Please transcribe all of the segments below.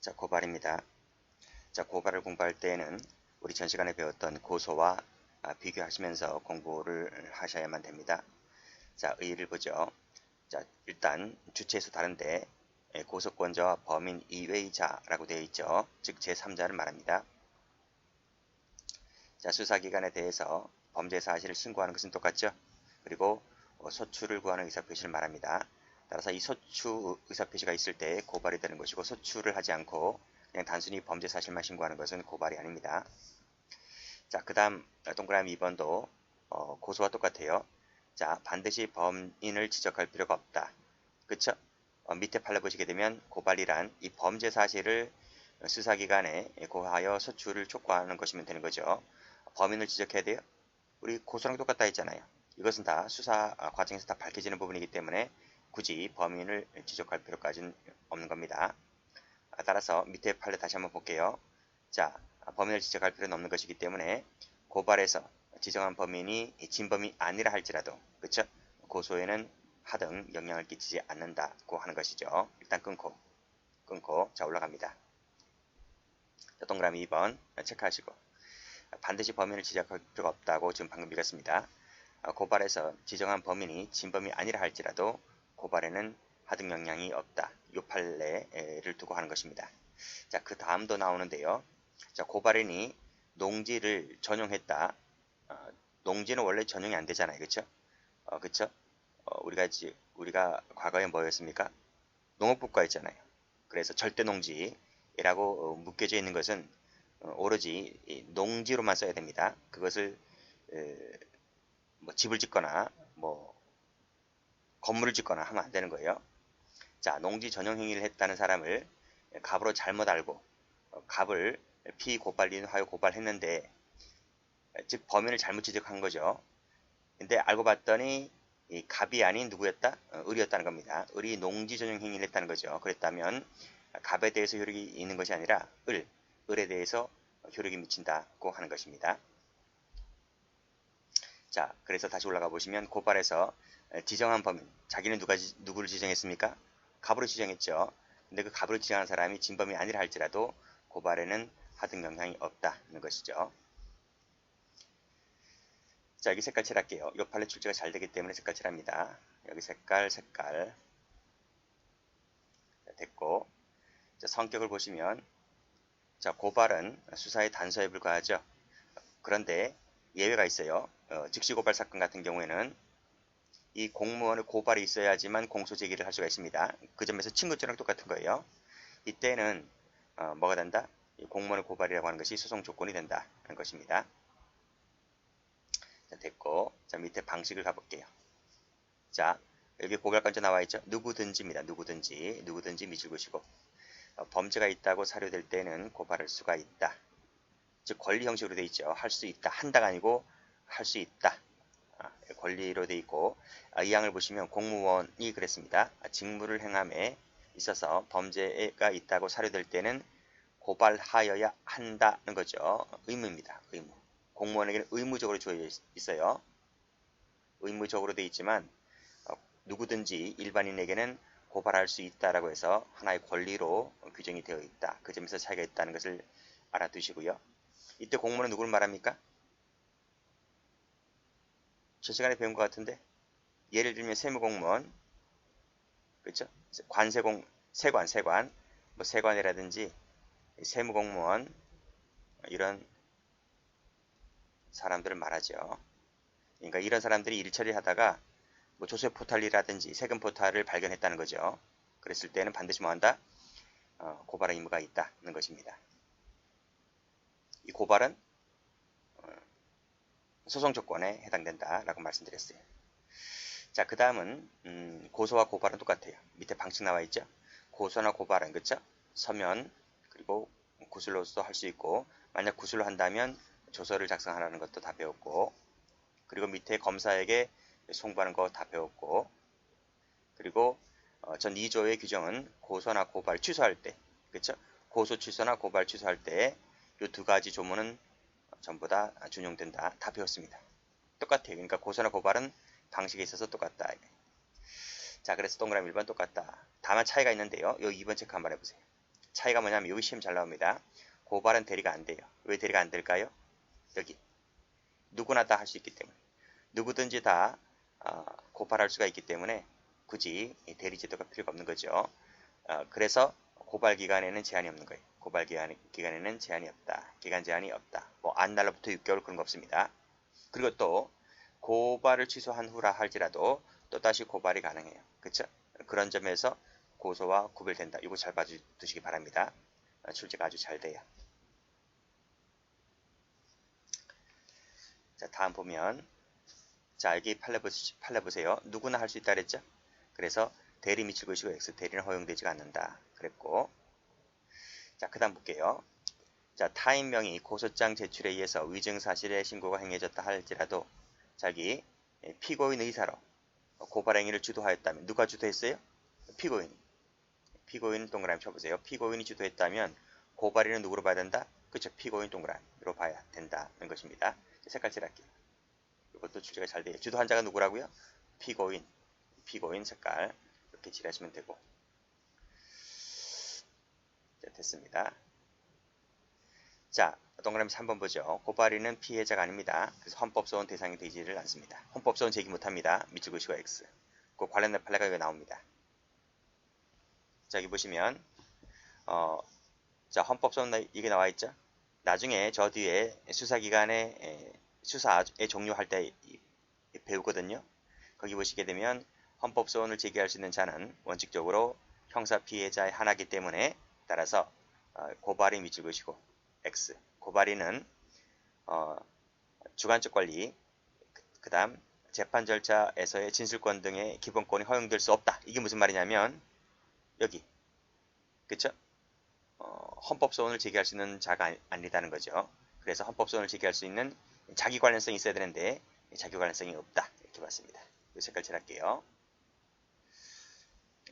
자, 고발입니다. 자, 고발을 공부할 때에는 우리 전 시간에 배웠던 고소와 비교하시면서 공부를 하셔야만 됩니다. 자, 의의를 보죠. 자, 일단 주체에서 다른데 고소권자와 범인 이외의 자라고 되어 있죠. 즉 제3자를 말합니다. 자, 수사기관에 대해서 범죄 사실을 신고하는 것은 똑같죠. 그리고 소추를 구하는 의사표시를 말합니다. 따라서 이 소추 의사표시가 있을 때 고발이 되는 것이고, 소추를 하지 않고 그냥 단순히 범죄 사실만 신고하는 것은 고발이 아닙니다. 자, 그 다음 동그라미 2번도 고소와 똑같아요. 자, 반드시 범인을 지적할 필요가 없다. 그쵸? 밑에 판을 보시게 되면 고발이란 이 범죄 사실을 수사기관에 고하여 소추를 촉구하는 것이면 되는 거죠. 범인을 지적해야 돼요? 우리 고소랑 똑같다 했잖아요. 이것은 다 수사 과정에서 다 밝혀지는 부분이기 때문에 굳이 범인을 지적할 필요까지는 없는 겁니다. 따라서 밑에 판을 다시 한번 볼게요. 자, 범인을 지적할 필요는 없는 것이기 때문에 고발에서 지정한 범인이 진범이 아니라 할지라도, 그쵸? 고소에는 하등 영향을 끼치지 않는다고 하는 것이죠. 일단 끊고 자, 올라갑니다. 자, 동그라미 2번 체크하시고, 반드시 범인을 지적할 필요가 없다고 지금 방금 읽었습니다. 고발에서 지정한 범인이 진범이 아니라 할지라도 고발에는 하등 영향이 없다. 요 판례를 두고 하는 것입니다. 자, 그 다음도 나오는데요. 자, 고발인이 농지를 전용했다. 농지는 원래 전용이 안 되잖아요. 그쵸? 그쵸? 우리가 과거에 뭐였습니까? 농업국가였잖아요. 그래서 절대 농지라고 묶여져 있는 것은 오로지 농지로만 써야 됩니다. 그것을 뭐 집을 짓거나 뭐 건물을 짓거나 하면 안 되는 거예요. 자, 농지 전용 행위를 했다는 사람을 갑으로 잘못 알고 갑을 피고발인 하여 고발했는데, 즉 범인을 잘못 지적한 거죠. 근데 알고 봤더니 이 갑이 아닌 누구였다? 을이었다는 겁니다. 을이 농지 전용 행위를 했다는 거죠. 그랬다면 갑에 대해서 효력이 있는 것이 아니라 을에 대해서 효력이 미친다고 하는 것입니다. 자, 그래서 다시 올라가 보시면 고발에서 지정한 범인, 자기는 누구를 지정했습니까? 갑으로 지정했죠. 근데 그 갑으로 지정한 사람이 진범이 아니라 할지라도 고발에는 하등 영향이 없다는 것이죠. 자, 여기 색깔 칠할게요. 이 판례 출제가 잘 되기 때문에 색깔 칠합니다. 여기 색깔 됐고, 자, 성격을 보시면, 자, 고발은 수사의 단서에 불과하죠. 그런데 예외가 있어요. 즉시 고발 사건 같은 경우에는 이 공무원의 고발이 있어야지만 공소 제기를 할 수가 있습니다. 그 점에서 친구죄랑 똑같은 거예요. 이때는 뭐가 된다? 이 공무원의 고발이라고 하는 것이 소송 조건이 된다는 것입니다. 자, 됐고, 자, 밑에 방식을 가볼게요. 자, 여기 고발건자 나와 있죠? 누구든지입니다. 누구든지 밑줄 그시고, 범죄가 있다고 사료될 때는 고발할 수가 있다. 즉 권리 형식으로 되어 있죠. 할 수 있다. 한다가 아니고 할 수 있다. 권리로 되어 있고, 이 항을 보시면 공무원이 그랬습니다. 직무를 행함에 있어서 범죄가 있다고 사료될 때는 고발하여야 한다는 거죠. 의무입니다. 의무. 공무원에게는 의무적으로 주어져 있어요. 의무적으로 되어 있지만 누구든지 일반인에게는 고발할 수 있다라고 해서 하나의 권리로 규정이 되어 있다. 그 점에서 차이가 있다는 것을 알아두시고요. 이때 공무원은 누구를 말합니까? 저 시간에 배운 것 같은데, 예를 들면 세무공무원, 그렇죠? 세관, 뭐 세관이라든지 세무공무원, 이런 사람들을 말하죠. 그러니까 이런 사람들이 일 처리하다가 뭐 조세 포탈이라든지 세금 포탈을 발견했다는 거죠. 그랬을 때는 반드시 뭐한다? 고발의 의무가 있다는 것입니다. 이 고발은 소송 조건에 해당된다라고 말씀드렸어요. 자, 그 다음은 고소와 고발은 똑같아요. 밑에 방식 나와 있죠. 고소나 고발은, 그쵸? 서면, 그리고 구술로서 할 수 있고, 만약 구술로 한다면 조서를 작성하라는 것도 다 배웠고, 그리고 밑에 검사에게 송부하는 거 다 배웠고, 그리고 전 2조의 규정은 고소나 고발 취소할 때, 그쵸? 고소 취소나 고발 취소할 때 이 두 가지 조문은 전부 다 준용된다. 다 배웠습니다. 똑같아요. 그러니까 고소나 고발은 방식에 있어서 똑같다. 자, 그래서 동그라미 1번 똑같다. 다만 차이가 있는데요. 이 2번 체크 한번 해보세요. 차이가 뭐냐면 여기 시험 잘 나옵니다. 고발은 대리가 안 돼요. 왜 대리가 안 될까요? 여기 누구나 다 할 수 있기 때문에 누구든지 다 고발할 수가 있기 때문에 굳이 대리 제도가 필요가 없는 거죠. 그래서 고발 기간에는 제한이 없는 거예요. 고발 기간에는 제한이 없다. 기간 제한이 없다. 뭐 안 날로부터 6개월 그런 거 없습니다. 그리고 또 고발을 취소한 후라 할지라도 또다시 고발이 가능해요. 그쵸? 그런 점에서 고소와 구별된다. 이거 잘 봐두시기 바랍니다. 출제가 아주 잘 돼요. 자, 다음 보면 자, 여기 판례 보세요. 누구나 할 수 있다 그랬죠? 그래서 대리 미칠 것이고 X 대리는 허용되지가 않는다 그랬고, 자, 그 다음 볼게요. 자, 타인명의 고소장 제출에 의해서 위증 사실의 신고가 행해졌다 할지라도 자기 피고인 의사로 고발 행위를 주도하였다면, 누가 주도했어요? 피고인은 동그라미 쳐보세요. 피고인이 주도했다면 고발인은 누구로 봐야 된다? 그쵸, 피고인 동그라미로 봐야 된다는 것입니다. 색깔 칠할게요. 이것도 출제가 잘 돼요. 주도한 자가 누구라고요? 피고인 색깔 이렇게 칠하시면 되고. 자, 됐습니다. 자, 동그라미 3번 보죠. 고발인은 피해자가 아닙니다. 그래서 헌법소원 대상이 되지를 않습니다. 헌법소원 제기 못합니다. 밑줄 그시고 X. 그 관련된 판례가 여기 나옵니다. 자, 여기 보시면 자, 헌법소원 이게 나와 있죠. 나중에 저 뒤에 수사기관의 수사에 종료할 때 배우거든요. 거기 보시게 되면 헌법소원을 제기할 수 있는 자는 원칙적으로 형사 피해자의 하나이기 때문에 따라서 고발이 밑줄 그시고 X. 고발인은 주관적 권리, 그 다음 재판 절차에서의 진술권 등의 기본권이 허용될 수 없다. 이게 무슨 말이냐면 여기 그쵸? 헌법소원을 제기할 수 있는 자가 아니다는 거죠. 그래서 헌법소원을 제기할 수 있는 자기 관련성이 있어야 되는데 자기 관련성이 없다. 이렇게 봤습니다. 이 색깔 칠할게요.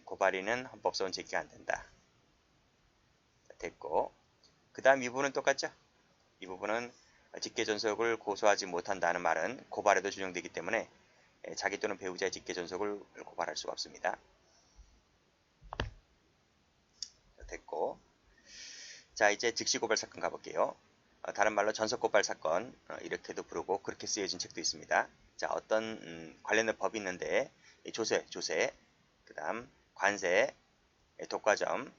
고발인은 헌법소원 제기가 안 된다. 됐고, 그 다음 이 부분은 똑같죠? 이 부분은 직계존속을 고소하지 못한다는 말은 고발에도 준용되기 때문에 자기 또는 배우자의 직계존속을 고발할 수가 없습니다. 됐고, 자, 이제 즉시고발 사건 가볼게요. 다른 말로 전속고발 사건, 이렇게도 부르고 그렇게 쓰여진 책도 있습니다. 자, 어떤 관련된 법이 있는데 조세, 그 다음 관세, 독과점,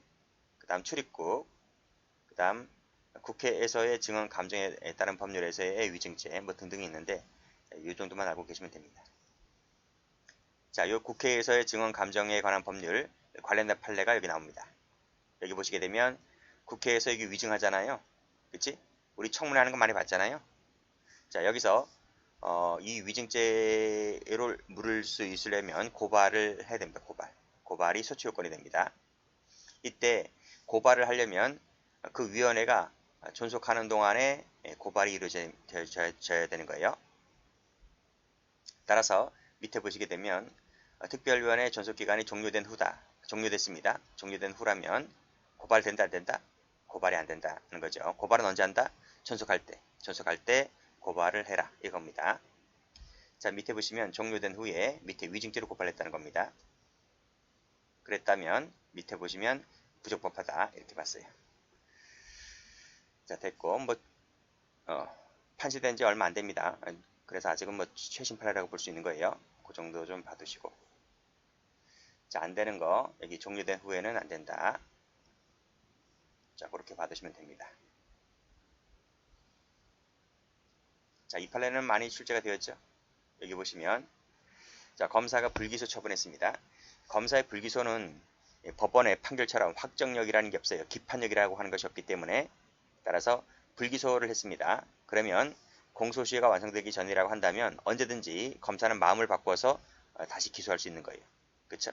그 다음 출입국, 그 다음 국회에서의 증언 감정에 따른 법률에서의 위증죄 뭐 등등이 있는데 이 정도만 알고 계시면 됩니다. 자, 이 국회에서의 증언 감정에 관한 법률 관련된 판례가 여기 나옵니다. 여기 보시게 되면 국회에서 여기 위증하잖아요. 그치? 우리 청문회 하는 거 많이 봤잖아요. 자, 여기서 이 위증죄를 물을 수 있으려면 고발을 해야 됩니다. 고발이 소추 요건이 됩니다. 이때 고발을 하려면 그 위원회가 존속하는 동안에 고발이 이루어져야 되는 거예요. 따라서 밑에 보시게 되면 특별위원회 존속기간이 종료됐습니다. 종료된 후라면 고발된다 안 된다? 고발이 안 된다는 거죠. 고발은 언제 한다? 존속할 때 고발을 해라 이겁니다. 자, 밑에 보시면 종료된 후에 밑에 위증죄로 고발했다는 겁니다. 그랬다면 밑에 보시면 부적법하다 이렇게 봤어요. 자, 됐고 뭐 판시된 지 얼마 안 됩니다. 그래서 아직은 뭐 최신 판례라고 볼 수 있는 거예요. 그 정도 좀 봐두시고. 자, 안 되는 거 여기 종료된 후에는 안 된다. 자, 그렇게 받으시면 됩니다. 자, 이 판례는 많이 출제가 되었죠. 여기 보시면 자, 검사가 불기소 처분했습니다. 검사의 불기소는 법원의 판결처럼 확정력이라는 게 없어요. 기판력이라고 하는 것이 없기 때문에 따라서 불기소를 했습니다. 그러면 공소시효가 완성되기 전이라고 한다면 언제든지 검사는 마음을 바꿔서 다시 기소할 수 있는 거예요. 그렇죠?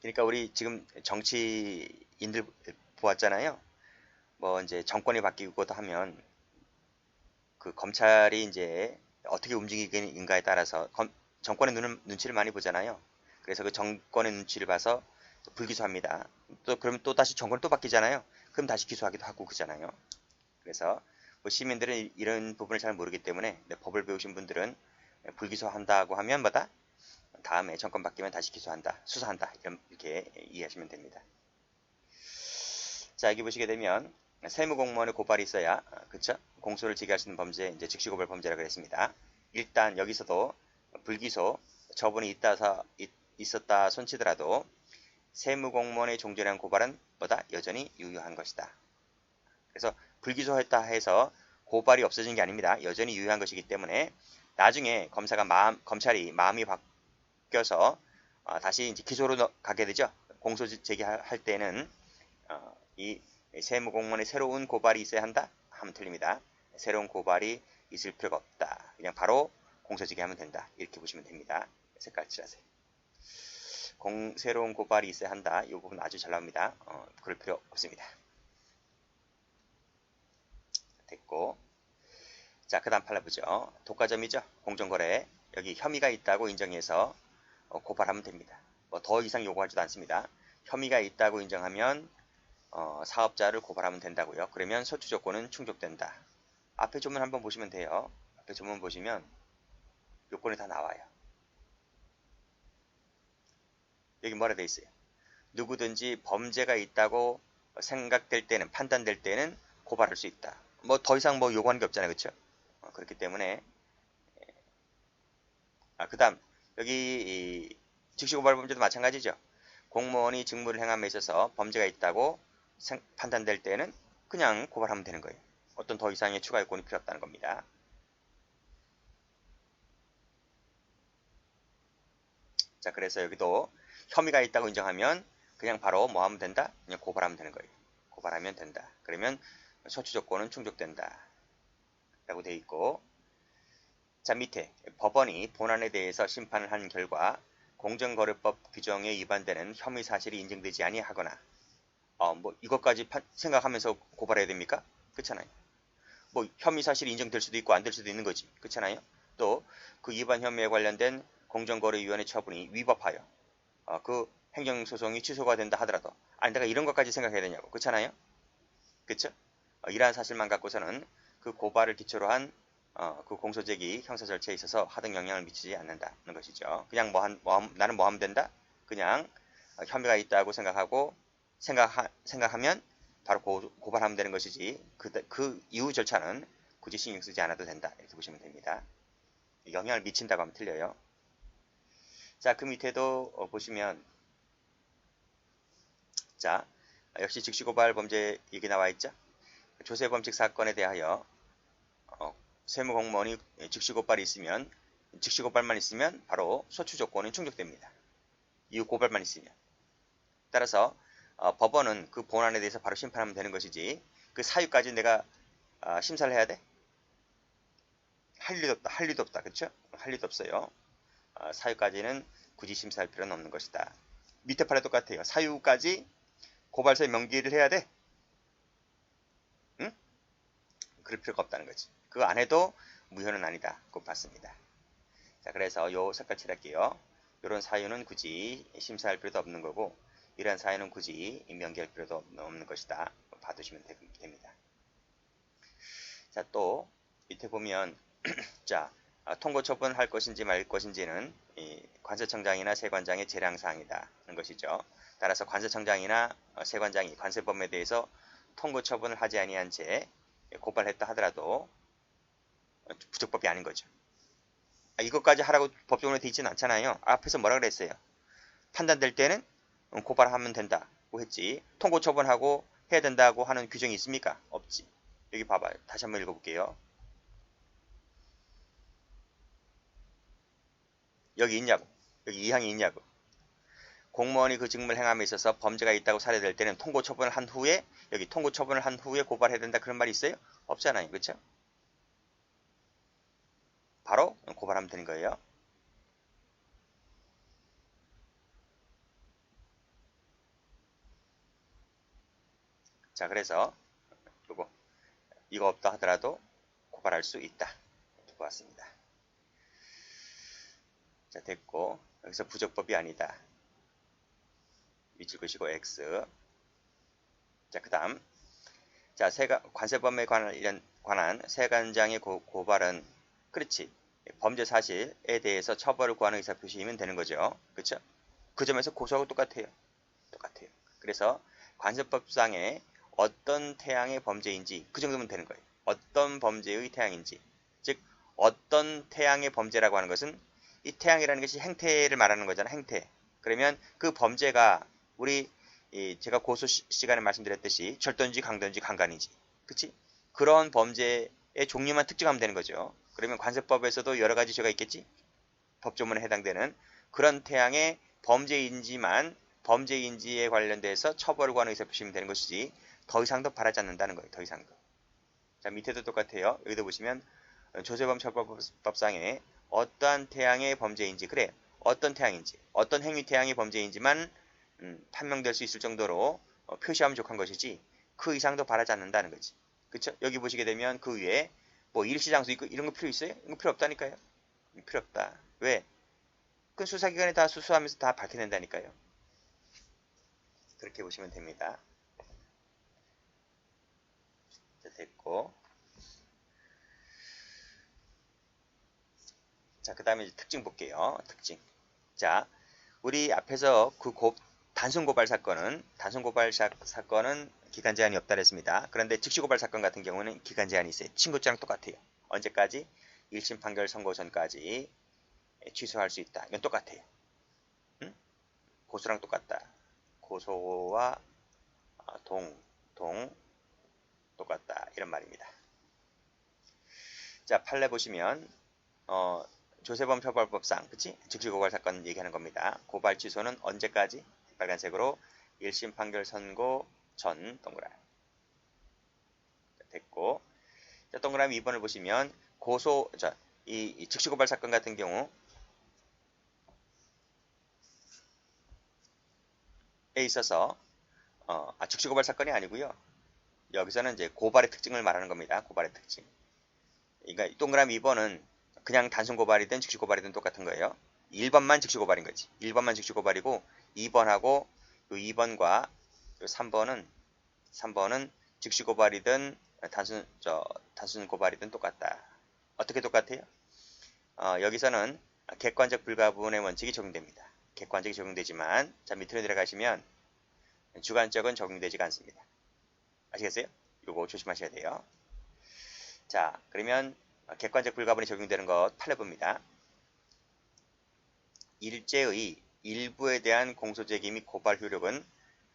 그러니까 우리 지금 정치인들 보았잖아요. 뭐 이제 정권이 바뀌고도 하면 그 검찰이 이제 어떻게 움직이는가에 따라서 정권의 눈치를 많이 보잖아요. 그래서 그 정권의 눈치를 봐서 불기소합니다. 또 그러면 또 다시 정권이 또 바뀌잖아요. 그럼 다시 기소하기도 하고 그러잖아요. 그래서 뭐 시민들은 이런 부분을 잘 모르기 때문에 법을 배우신 분들은 불기소한다고 하면 다음에 정권 바뀌면 다시 기소한다, 수사한다 이렇게 이해하시면 됩니다. 자, 여기 보시게 되면 세무공무원의 고발이 있어야 그쵸? 공소를 제기할 수 있는 범죄, 이제 즉시고발 범죄라고 그랬습니다. 일단 여기서도 불기소 처분이 있었다 손치더라도 세무공무원의 종결한 고발은 뭐다? 여전히 유효한 것이다. 그래서 불기소했다 해서 고발이 없어진 게 아닙니다. 여전히 유효한 것이기 때문에 나중에 검찰이 마음이 바뀌어서 다시 이제 기소로 가게 되죠. 공소 제기할 때는 이 세무공무원의 새로운 고발이 있어야 한다? 하면 틀립니다. 새로운 고발이 있을 필요가 없다. 그냥 바로 공소 제기하면 된다. 이렇게 보시면 됩니다. 색깔 칠하세요. 새로운 고발이 있어야 한다. 이 부분 아주 잘 나옵니다. 그럴 필요 없습니다. 됐고, 자, 그 다음 팔라 보죠. 독과점이죠. 공정거래. 여기 혐의가 있다고 인정해서 고발하면 됩니다. 뭐 더 이상 요구하지도 않습니다. 혐의가 있다고 인정하면 사업자를 고발하면 된다고요. 그러면 소추 조건은 충족된다. 앞에 조문 한번 보시면 돼요. 앞에 조문 보시면 요건이 다 나와요. 여기 뭐라 돼 있어요? 누구든지 범죄가 있다고 생각될 때는, 판단될 때는 고발할 수 있다. 뭐 더 이상 뭐 요구하는 게 없잖아요. 그렇죠? 그렇기 때문에 그 다음 여기 즉시고발 범죄도 마찬가지죠. 공무원이 직무를 행함에 있어서 범죄가 있다고 판단될 때는 그냥 고발하면 되는 거예요. 어떤 더 이상의 추가 요건이 필요 없다는 겁니다. 자, 그래서 여기도 혐의가 있다고 인정하면 그냥 바로 뭐 하면 된다? 그냥 고발하면 되는 거예요. 고발하면 된다. 그러면 소추 조건은 충족된다. 라고 되어 있고, 자, 밑에 법원이 본안에 대해서 심판을 한 결과 공정거래법 규정에 위반되는 혐의 사실이 인정되지 아니하거나 뭐 이것까지 생각하면서 고발해야 됩니까? 그렇잖아요. 뭐 혐의 사실이 인정될 수도 있고 안 될 수도 있는 거지. 그렇잖아요. 또 그 위반 혐의에 관련된 공정거래위원회 처분이 위법하여 그 행정소송이 취소가 된다 하더라도 아니 내가 이런 것까지 생각해야 되냐고. 그렇잖아요. 그렇죠? 이러한 사실만 갖고서는 그 고발을 기초로 한 그 공소제기 형사 절차에 있어서 하등 영향을 미치지 않는다는 것이죠. 그냥 나는 뭐 하면 된다? 그냥 혐의가 있다고 생각하면 바로 고발하면 되는 것이지 그 이후 절차는 굳이 신경 쓰지 않아도 된다. 이렇게 보시면 됩니다. 영향을 미친다고 하면 틀려요. 자, 그 밑에도 보시면 자, 역시 즉시고발 범죄 얘기 나와 있죠. 조세범칙 사건에 대하여 세무공무원이 즉시고발만 있으면 바로 소추 조건은 충족됩니다. 이후 고발만 있으면. 따라서 법원은 그 본안에 대해서 바로 심판하면 되는 것이지 그 사유까지 내가 심사를 해야 돼? 할 리도 없다. 그렇죠? 할 리도 없어요. 사유까지는 굳이 심사할 필요는 없는 것이다. 밑에 판에 똑같아요. 사유까지 고발서에 명기를 해야 돼? 응? 그럴 필요가 없다는 거지. 그거 안 해도 무효는 아니다. 꼭 봤습니다. 자, 그래서 요 색깔 칠할게요. 이런 사유는 굳이 심사할 필요도 없는 거고 이런 사유는 굳이 명기할 필요도 없는 것이다. 봐두시면 됩니다. 자, 또 밑에 보면 자, 통고 처분할 것인지 말 것인지는 관세청장이나 세관장의 재량사항이다는 것이죠. 따라서 관세청장이나 세관장이 관세법에 대해서 통고 처분을 하지 아니한 채 고발했다 하더라도 부적법이 아닌 거죠. 이것까지 하라고 법적으로 되어 있지는 않잖아요. 앞에서 뭐라 그랬어요? 판단될 때는 고발하면 된다고 했지. 통고 처분하고 해야 된다고 하는 규정이 있습니까? 없지. 여기 봐봐요. 다시 한번 읽어볼게요. 여기 있냐고. 여기 2항이 있냐고. 공무원이 그 직무를 행함에 있어서 범죄가 있다고 사례될 때는 통고 처분을 한 후에 여기 통고 처분을 한 후에 고발해야 된다 그런 말이 있어요? 없잖아요. 그렇죠? 바로 고발하면 되는 거예요. 자, 그래서 이거 없다 하더라도 고발할 수 있다. 두고 왔습니다. 자, 됐고 여기서 부적법이 아니다. 밑줄 그시고 X. 자, 그 다음 자, 관세법에 관한 세관장의 고발은 그렇지. 범죄 사실에 대해서 처벌을 구하는 의사표시이면 되는 거죠. 그렇죠? 그 점에서 고소하고 똑같아요. 똑같아요. 그래서 관세법상에 어떤 태양의 범죄인지 그 정도면 되는 거예요. 어떤 범죄의 태양인지. 즉 어떤 태양의 범죄라고 하는 것은 이 태양이라는 것이 행태를 말하는 거잖아. 행태. 그러면 그 범죄가 우리 제가 고소 시간에 말씀드렸듯이 절도인지 강도인지 강간인지. 그치? 그런 범죄의 종류만 특정하면 되는 거죠. 그러면 관세법에서도 여러 가지 죄가 있겠지? 법조문에 해당되는 그런 태양의 범죄인지만 범죄인지에 관련돼서 처벌을 구하는 의사표시면 되는 것이지 더 이상도 바라지 않는다는 거예요. 더 이상도. 자, 밑에도 똑같아요. 여기도 보시면 조세범 처벌법상에 어떠한 태양의 범죄인지 그래 어떤 태양인지 어떤 행위 태양의 범죄인지만 판명될 수 있을 정도로 표시하면 족한 것이지 그 이상도 바라지 않는다는 거지. 그쵸? 여기 보시게 되면 그 위에 뭐 일시장소 있고 이런 거 필요 있어요? 이거 필요 없다니까요. 필요 없다. 왜? 그 수사기관에 다 수수하면서 다 밝혀낸다니까요. 그렇게 보시면 됩니다. 자, 됐고. 자, 그 다음에 특징 볼게요. 특징. 자, 우리 앞에서 그 단순 고발 사건은 기간 제한이 없다 그랬습니다. 그런데 즉시 고발 사건 같은 경우는 기간 제한이 있어요. 친고죄랑 똑같아요. 언제까지? 1심 판결 선고 전까지 취소할 수 있다. 이건 똑같아요. 응? 고소랑 똑같다. 고소와 동 똑같다. 이런 말입니다. 자, 판례 보시면 조세범 처벌법상 그치? 즉시 고발 사건 얘기하는 겁니다. 고발 취소는 언제까지? 빨간색으로 1심 판결 선고 전 동그라미. 됐고. 자, 동그라미 2번을 보시면 이 즉시 고발 사건 같은 경우에 있어서 즉시 고발 사건이 아니고요. 여기서는 이제 고발의 특징을 말하는 겁니다. 고발의 특징. 그러니까 동그라미 2번은 그냥 단순 고발이든 즉시 고발이든 똑같은 거예요. 1번만 즉시 고발인 거지. 1번만 즉시 고발이고 2번하고 2번과 3번은 즉시 고발이든 단순 고발이든 똑같다. 어떻게 똑같아요? 여기서는 객관적 불가분의 원칙이 적용됩니다. 객관적이 적용되지만 자 밑으로 내려가시면 주관적은 적용되지가 않습니다. 아시겠어요? 이거 조심하셔야 돼요. 자, 그러면 객관적 불가분이 적용되는 것 판례봅니다. 일제의 일부에 대한 공소제기 및 고발 효력은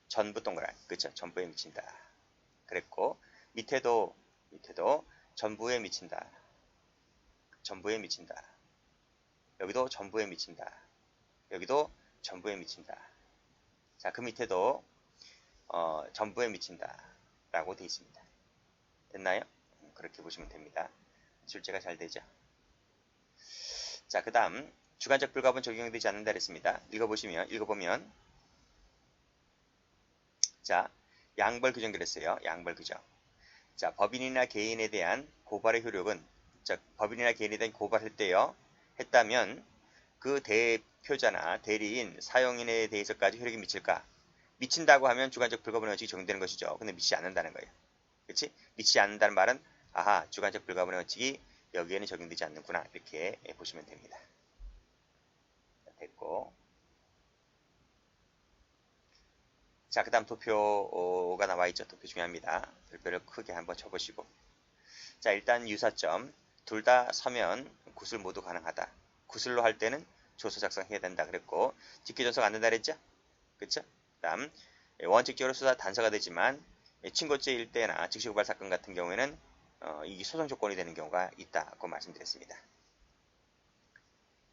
전부 동그라미, 그렇죠? 전부에 미친다. 그랬고 밑에도 전부에 미친다. 전부에 미친다. 여기도 전부에 미친다. 여기도 전부에 미친다. 자, 그 밑에도 전부에 미친다 라고 되어 있습니다. 됐나요? 그렇게 보시면 됩니다. 출제가 잘 되죠. 자, 그 다음 주관적 불가분 적용되지 않는다 그랬습니다. 읽어보면 자, 양벌 규정 그랬어요. 양벌 규정. 자, 법인이나 개인에 대한 고발의 효력은 법인이나 개인에 대한 고발할 때요. 했다면 그 대표자나 대리인, 사용인에 대해서까지 효력이 미칠까? 미친다고 하면 주관적 불가분의 원칙이 적용되는 것이죠. 근데 미치지 않는다는 거예요. 그렇지? 미치지 않는다는 말은 아하, 주관적 불가분의 원칙이 여기에는 적용되지 않는구나. 이렇게 보시면 됩니다. 됐고. 자, 그 다음 도표가 나와 있죠. 도표 중요합니다. 별표를 크게 한번 쳐보시고. 자, 일단 유사점. 둘 다 서면 구술 모두 가능하다. 구술로 할 때는 조서 작성해야 된다 그랬고, 직계 전서가 안 된다 그랬죠? 그쵸? 그 다음, 원칙적으로 수사 단서가 되지만, 친고죄일 때나 즉시고발 사건 같은 경우에는 이 소송 조건이 되는 경우가 있다고 말씀드렸습니다.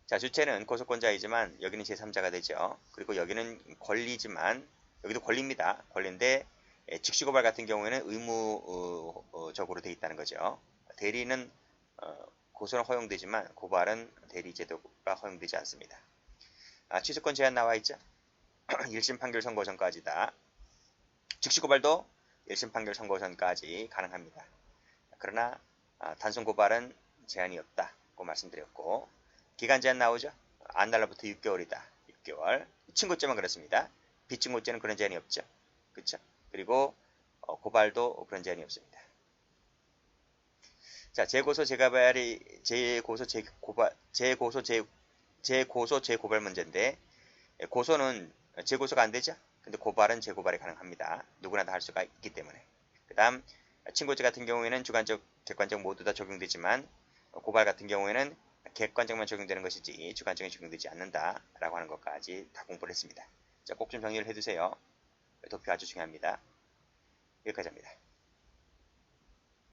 자, 주체는 고소권자이지만 여기는 제3자가 되죠. 그리고 여기는 권리지만 여기도 권리입니다. 권리인데 즉시고발 같은 경우에는 의무적으로 되어 있다는 거죠. 대리는 고소는 허용되지만 고발은 대리 제도가 허용되지 않습니다. 취소권 제한 나와 있죠. 1심 판결 선고 전까지다. 즉시고발도 1심 판결 선고 전까지 가능합니다. 그러나 단순 고발은 제한이 없다고 말씀드렸고, 기간 제한 나오죠. 안 날로부터 6개월이다. 6개월. 친고죄만 그렇습니다. 비친고죄는 그런 제한이 없죠. 그렇죠? 그리고 고발도 그런 제한이 없습니다. 자, 재고소 재고발 문제인데, 고소는 재고소가 안 되죠. 근데 고발은 재고발이 가능합니다. 누구나 다 할 수가 있기 때문에. 그 다음 친고죄 같은 경우에는 주관적, 객관적 모두 다 적용되지만 고발 같은 경우에는 객관적만 적용되는 것이지 주관적인 적용되지 않는다라고 하는 것까지 다 공부를 했습니다. 자, 꼭 좀 정리를 해두세요. 도표 아주 중요합니다. 여기까지 합니다.